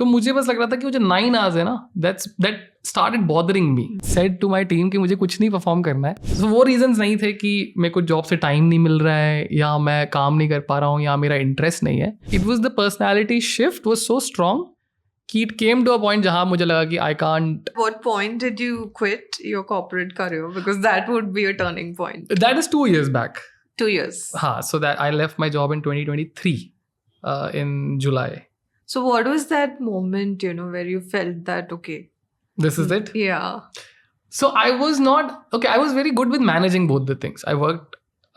तो मुझे बस लग रहा था कि वो जो 9 hours है ना, that started bothering me. Said to my team कि मुझे कुछ नहीं परफॉर्म करना है. So वो रीजंस नहीं थे कि मेरे को जॉब से टाइम नहीं मिल रहा है या मैं काम नहीं कर पा रहा हूँ या मेरा इंटरेस्ट नहीं है. It was the personality shift was so strong कि it came to a point जहाँ मुझे लगा कि I can't. What point did you quit your corporate career? Because that would be a turning point. That is 2 years back. 2 years. हाँ, so that I left my job in 2023 in July. So what was that moment, where you felt that, okay, this is it? Yeah. So I was very good with managing both the things. I worked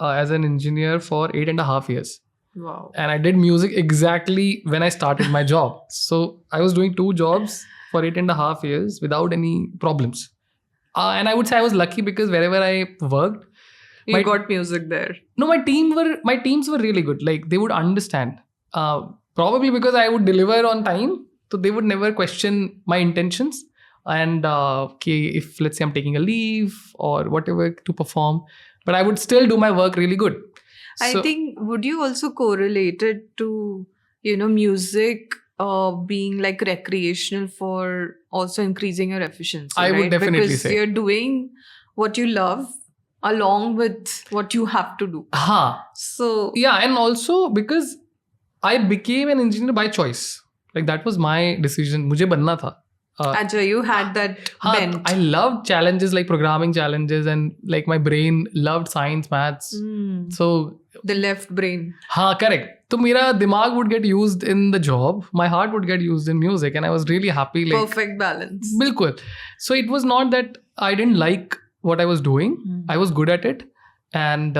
as an engineer for 8.5 years. Wow. And I did music exactly when I started my job. So I was doing 2 jobs for 8.5 years without any problems. And I would say I was lucky because wherever I worked, you got music there. No, my teams were really good. Like they would understand. Probably because I would deliver on time, so they would never question my intentions. And if let's say I'm taking a leave or whatever to perform, but I would still do my work really good. I think, would you also correlate it to, music being like recreational for also increasing your efficiency? I would definitely because say. You're doing what you love along with what you have to do. So yeah, and also because I became an engineer by choice. Like that was my decision. मुझे बनना था. Ajay, you had that bent. I loved challenges like programming challenges and like my brain loved science, maths. So the left brain. हाँ, correct. तो मेरा दिमाग would get used in the job. My heart would get used in music, and I was really happy. Like perfect balance. बिल्कुल. So it was not that I didn't like what I was doing. I was good at it, and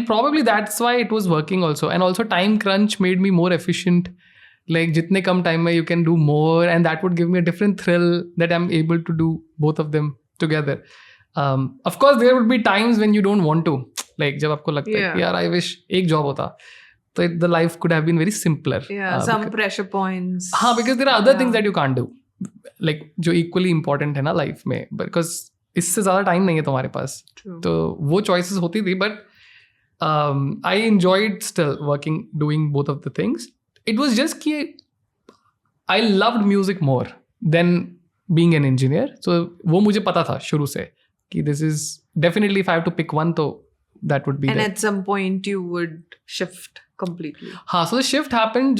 probably that's why it was working also. And also time crunch made me more efficient. Like jitne kam time mein you can do more, and that would give me a different thrill that I'm able to do both of them together. Of course there would be times when you don't want to. Like जब आपको लगता है कि यार I wish एक job होता, तो the life could have been very simpler. Yeah, some pressure points. हाँ, because there are other things that you can't do. Like जो equally important है ना life में, because इससे ज़्यादा time नहीं है तुम्हारे पास. True. तो वो choices होती थी, but I enjoyed still working, doing both of the things. It was just कि I loved music more than being an engineer. So वो मुझे पता था शुरू से कि this is definitely if I have to pick one, तो that would be. And there. at some point you would shift completely. हाँ, so the shift happened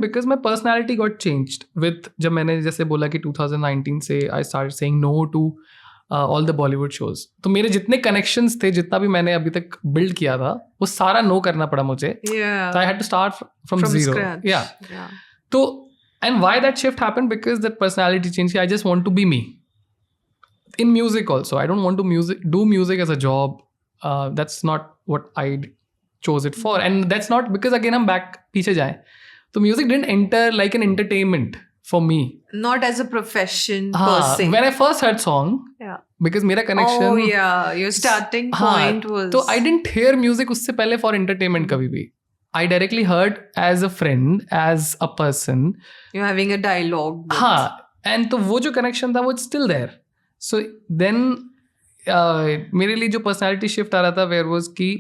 because my personality got changed with जब मैंने जैसे बोला कि 2019 से I started saying no to all the Bollywood shows. तो मेरे जितने connections थे, जितना भी मैंने अभी तक build किया था, वो सारा no करना पड़ा मुझे. Yeah. So I had to start from zero. Scratch. Yeah. So, and why that shift happened? Because that personality change. I just want to be me. In music also, I don't want to do music as a job. That's not what I chose it for. And that's not because again हम back पीछे जाएं. So music didn't enter like an entertainment for me. Not as a profession per se. When I first heard song, because मेरा connection. Oh yeah, your starting point was. So I didn't hear music उससे पहले for entertainment कभी भी. I directly heard as a friend, as a person. You're having a dialogue. हाँ, and तो वो जो connection था वो still there. So then मेरे लिए जो personality shift आ रहा था where was कि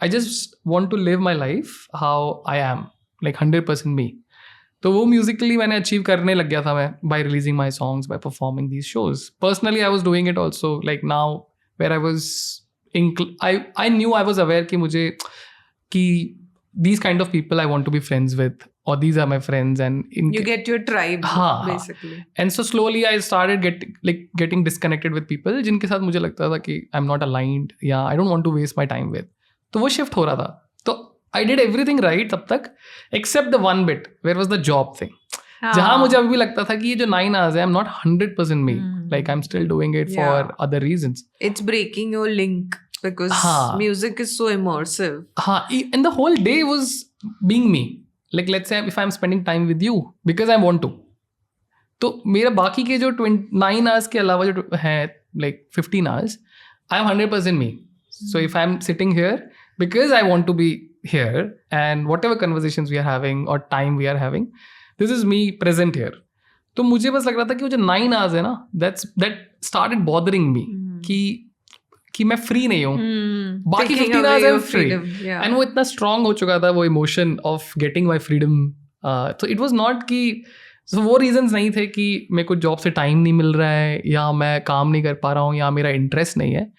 I just want to live my life how I am, like 100% me. तो वो musically मैंने achieve करने लग गया था मैं by releasing my songs, by performing these shows. Personally, I was doing it also. Like now, where I was, I knew I was aware कि मुझे कि these kind of people I want to be friends with, or these are my friends, and you get your tribe basically. And so slowly I started getting disconnected with people जिनके साथ मुझे लगता था कि I'm not aligned या I don't want to waste my time with. तो वो shift हो रहा था. तो I did everything right तब तक except the one bit where was the job thing. जहाँ मुझे अभी भी लगता था कि ये जो 9 hours है I'm not 100% me. Like I'm still doing it for other reasons. It's breaking your link because music is so immersive. And the whole day was being me. Like let's say if I'm spending time with you because I want to. तो मेरा बाकी के जो 9 hours के अलावा जो है like 15 hours, I'm 100% me. So if I'm sitting here because I want to be here and whatever conversations we are having or time we are having, this is me present here. तो मुझे बस लग रहा था कि वो जो 9 hours है ना, that started bothering me कि मैं फ्री नहीं हूँ. बाकी 15 hours I'm free. And वो इतना strong हो चुका था वो emotion of getting my freedom तो इट वॉज नॉट कि so वो रीजंस नहीं थे कि मेरे को जॉब से टाइम नहीं मिल रहा है या मैं काम नहीं कर पा रहा हूँ या मेरा इंटरेस्ट नहीं है.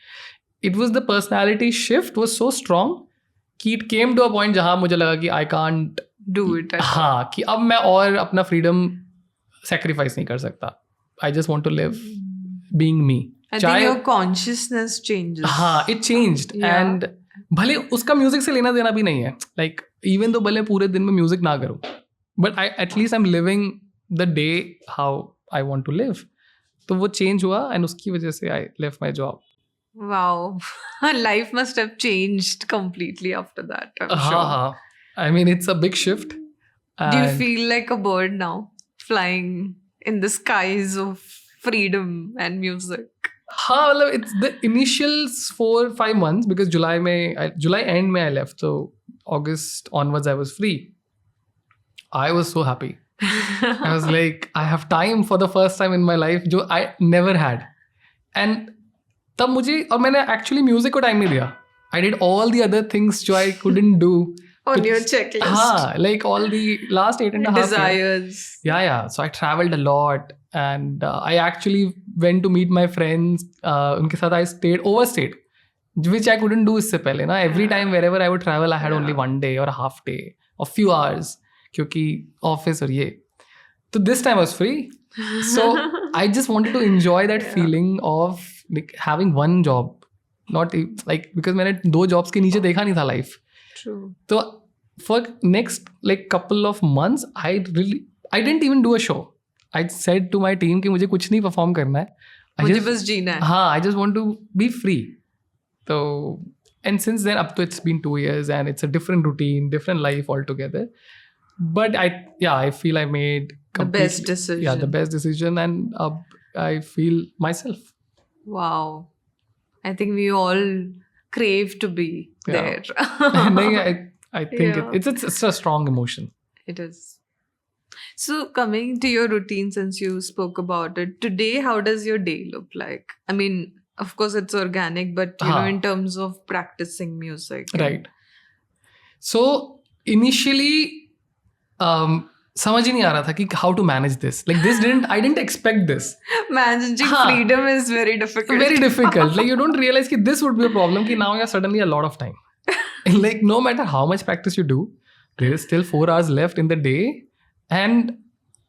It was the personality shift was so strong कि it came to a point जहाँ मुझे लगा कि आई कांट Do it. हाँ, कि अब मैं और अपना फ्रीडम सेक्रीफाइस नहीं कर सकता. I just want to live being me. I think your consciousness changes. हाँ, इट चेंज्ड. Yeah. एंड भले उसका म्यूजिक से लेना देना भी नहीं है. लाइक इवन तो भले पूरे दिन में म्यूजिक ना करूँ, but I at least I am living the day how I want to live. तो वो चेंज हुआ एंड उसकी वजह से I left my job. Wow. Life must have changed completely after that. I'm हाँ sure. हाँ, I mean it's a big shift. Do you feel like a bird now, flying in the skies of freedom and music? हाँ, मतलब it's the initial 4-5 months because July end में I left, so August onwards I was free. I was so happy. I was like, I have time for the first time in my life जो I never had. And तब मुझे, और मैंने actually music को time नहीं दिया. I did all the other things जो I couldn't do. On your checklist. हाँ, like all the last 8.5 years. Desires. Yeah. So I traveled a lot and I actually went to meet my friends. उनके साथ I overstayed, which I couldn't do इससे पहले ना. Every time wherever I would travel, I had only one day or a half day or few hours क्योंकि office और ये. So this time I was free. So I just wanted to enjoy that feeling of like having one job. Not like because मैंने 2 jobs के नीचे देखा नहीं था life. True. So for next like couple of months, I didn't even do a show. I said to my team कि मुझे कुछ नहीं perform करना है. मुझे बस जीना है. हाँ, I just want to be free. So and since then up to it's been 2 years and it's a different routine, different life altogether. But I feel I made The best decision. Yeah, the best decision, and I feel myself. Wow. I think we all crave to be there. I think Yeah. it's a strong emotion. It is. So coming to your routine, since you spoke about it, today how does your day look like? I mean, of course it's organic, but you know, in terms of practicing music. Right. So initially, समझ ही नहीं आ रहा था कि how to manage this. Like this I didn't expect this. Managing freedom is very difficult. Very difficult. Like you don't realize that this would be a problem. That now you have suddenly a lot of time. Like no matter how much practice you do, there is still 4 hours left in the day, and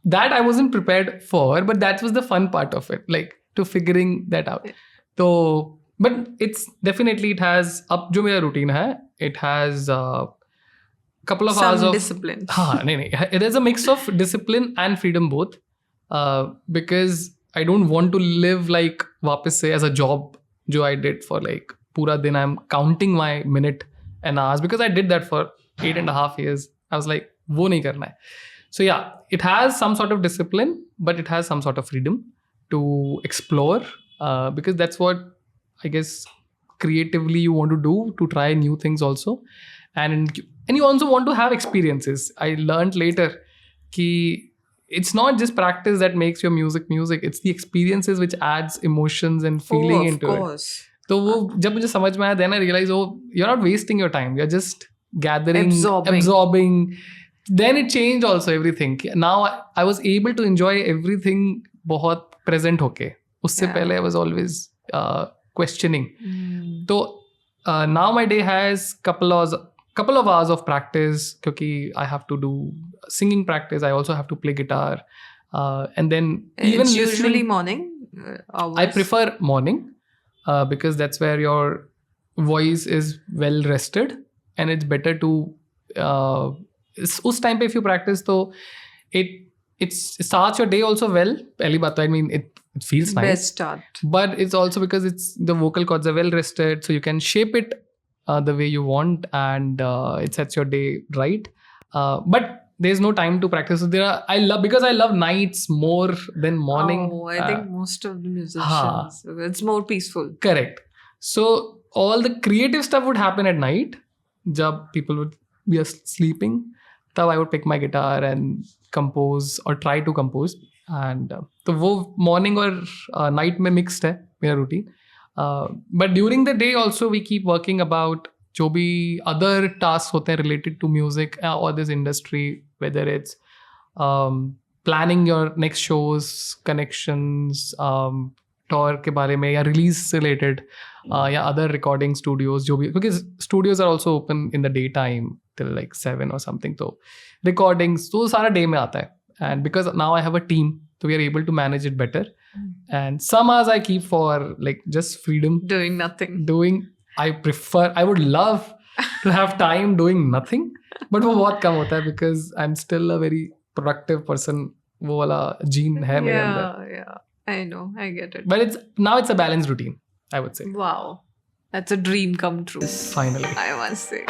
that I wasn't prepared for. But that was the fun part of it, like to figuring that out. So, but it's definitely it has up जो मेरा routine है. It has couple of Some hours of discipline. नहीं. It is a mix of discipline and freedom both. Because I don't want to live like वापस से as a job जो I did for like पूरा दिन I'm counting my minute and hours because I did that for 8.5 years. I was like वो नहीं करना है. So yeah, it has some sort of discipline, but it has some sort of freedom to explore because that's what I guess creatively you want to do, to try new things also. And you also want to have experiences. I learned later कि it's not just practice that makes your music. It's the experiences which adds emotions and feeling into it. तो वो जब मुझे समझ में आया, then I realized, oh, you're not wasting your time. You're just gathering, absorbing. Then it changed also everything. Now I was able to enjoy everything बहुत present होके. उससे पहले I was always questioning. तो now my day has couple of hours of practice क्योंकि I have to do singing practice. I also have to play guitar. And then even it's listening, usually morning hours. I prefer morning because that's where your voice is well rested and it's better to उस time पे if you practice तो it starts your day also well. पहली बात तो I mean it feels nice. Best start. But it's also because it's the vocal cords are well rested, so you can shape it the way you want, and it sets your day right. But there's no time to practice. So because I love nights more than morning. Oh, I think most of the musicians, it's more peaceful. Correct. So all the creative stuff would happen at night. Jab people would be sleeping, तब I would pick my guitar and compose or try to compose. And तो वो morning और night में mixed है मेरा routine. But during the day also we keep working about जो भी other tasks होते हैं related to music or this industry, whether it's planning your next shows, connections, tour के बारे में या रिलीज से रिलेटेड या अदर रिकॉर्डिंग स्टूडियोज जो भी, क्योंकि studios are also open in the day time till like 7 or something. तो recordings तो सारा डे में आता है. And because now I have a team, so we are able to manage it better. And some hours I keep for like just freedom. Doing nothing. I would love to have time doing nothing. But वो बहुत कम होता है because I'm still a very productive person. वो वाला gene है मेरे अंदर. Yeah. I know. I get it. But it's a balanced routine, I would say. Wow. That's a dream come true. Finally. I must say.